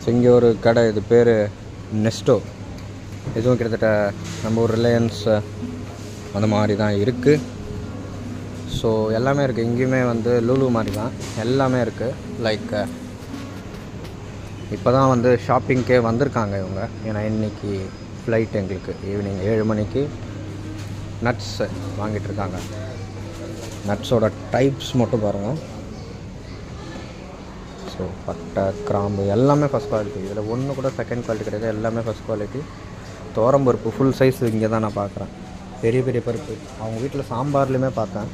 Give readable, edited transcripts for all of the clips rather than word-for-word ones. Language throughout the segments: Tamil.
ஸோ இங்கே ஒரு கடை, இது பேர் நெஸ்டோ. இதுவும் கிட்டத்தட்ட நம்ம ஒரு ரிலையன்ஸ் அந்த மாதிரி தான் இருக்குது. ஸோ எல்லாமே இருக்குது. இங்கேயுமே வந்து லூலு மாதிரி தான் எல்லாமே இருக்குது. லைக் இப்போ தான் வந்து ஷாப்பிங்க்கே வந்திருக்காங்க இவங்க. ஏன்னா இன்றைக்கி ஃப்ளைட் எங்களுக்கு ஈவினிங் 7 மணிக்கு. நட்ஸ் வாங்கிட்டுருக்காங்க. நட்ஸோட டைப்ஸ் மட்டும் பாருங்கள். ஸோ பட்டை, கிராம்பு எல்லாமே ஃபஸ்ட் குவாலிட்டி. இதில் ஒன்று கூட செகண்ட் குவாலிட்டி கிடையாது, எல்லாமே ஃபஸ்ட் குவாலிட்டி. துவரம்பருப்பு ஃபுல் சைஸ் இங்கே தான் நான் பார்க்குறேன். பெரிய பெரிய பருப்பு. அவங்க வீட்டில் சாம்பார்லேயுமே பார்த்தேன்,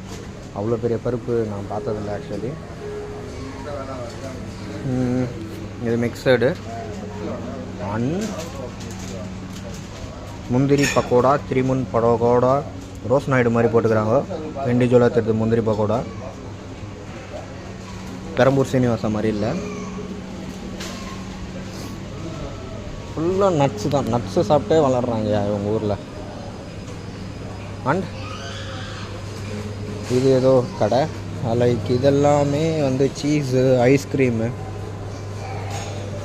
அவ்வளோ பெரிய பருப்பு நான் பார்த்ததில்ல ஆக்சுவலி. இது மிக்சடு அண்ட் முந்திரி பக்கோடா, திரிமுன் பக்கோடா, ரோஸ் நாயுடு மாதிரி போட்டுக்கிறாங்க. இண்டிவிஜுவலாக தெரியுது முந்திரி பக்கோடா. பெரம்பூர் சீனிவாசம் மாதிரி இல்லை, ஃபுல்லாக நட்ஸு தான். நட்ஸு சாப்பிட்டே வளர்கிறாங்க இவங்க ஊரில். அண்ட் இது ஏதோ கடை, லைக் இதெல்லாமே வந்து சீஸு, ஐஸ்கிரீமு,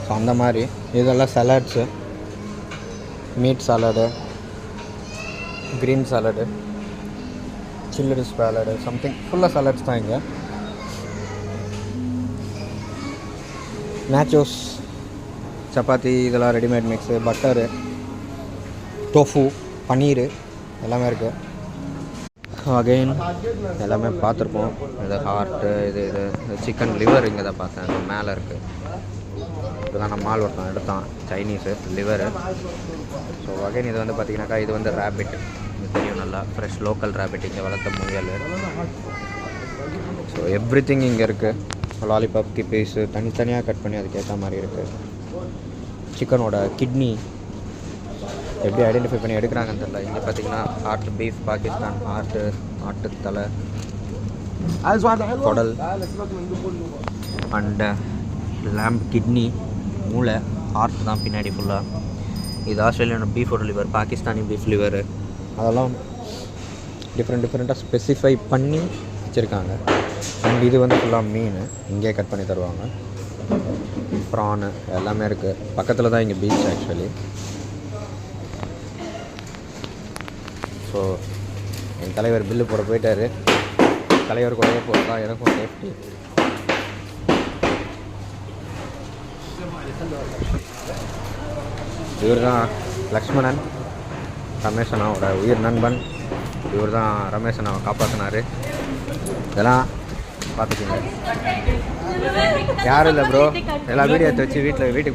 ஸோ அந்த மாதிரி. இதெல்லாம் salads, meat salad, green salad, chilli salad, something ஃபுல்லாக சாலட்ஸ் தான் இங்கே. நேச்சோஸ், சப்பாத்தி, இதெல்லாம் readymade mix, butter, tofu, paneer எல்லாமே இருக்குது. அகெயின் எல்லாமே பார்த்துருப்போம். இது ஹார்ட்டு, இது சிக்கன் லிவர் இங்கே தான் பார்த்தேன். இது மேலே இருக்குது. இப்போ தான் நம்ம மால் ஒருத்தன் எடுத்தான், சைனீஸு லிவரு. ஸோ அகெயின் இது வந்து பார்த்திங்கனாக்கா இது வந்து ரேபிட். இது தெரியும் நல்லா, ஃப்ரெஷ் லோக்கல் ரேபிட், இங்கே வளர்த்த முயல். ஸோ எவ்ரி திங் இங்கே இருக்குது. லாலிபாப்க்கு பீஸு தனித்தனியாக கட் பண்ணி அதுக்கேற்ற மாதிரி இருக்குது. சிக்கனோட கிட்னி எப்படி ஐடென்டிஃபை பண்ணி எடுக்கிறாங்கன்னு தெரியல. இங்கே பார்த்தீங்கன்னா ஹார்ட் பீஃப், பாகிஸ்தான் ஹார்ட்டு, ஆட்டு தலை, குடல் அண்டு லேம்ப் கிட்னி, மூளை, ஹார்ட் தான் பின்னாடி ஃபுல்லாக. இது ஆஸ்திரேலியன் பீஃபோட லிவர், பாகிஸ்தானி பீஃப் லிவரு, அதெல்லாம் டிஃப்ரெண்ட்டாக ஸ்பெசிஃபை பண்ணி வச்சுருக்காங்க. அண்ட் இது வந்து ஃபுல்லாக மீன் இங்கே கட் பண்ணி தருவாங்க. ப்ரானு எல்லாமே இருக்குது. பக்கத்தில் தான் இங்கே பீச் ஆக்சுவலி. ஸோ என் தலைவர் பில்லு போட போயிட்டார். தலைவர் கூடவே போகிறதா எனக்கும் சேஃப்டி. இவர் தான் லக்ஷ்மணன், ரமேஷனாவோட உயிர் நண்பன். இவர் தான் ரமேஷனாவை காப்பாற்றினார். இதெல்லாம் பார்த்துக்கோங்க. யாரும் இல்லை ப்ரோ, எல்லா வீடியோ எடுத்து வச்சு வீட்டுக்கு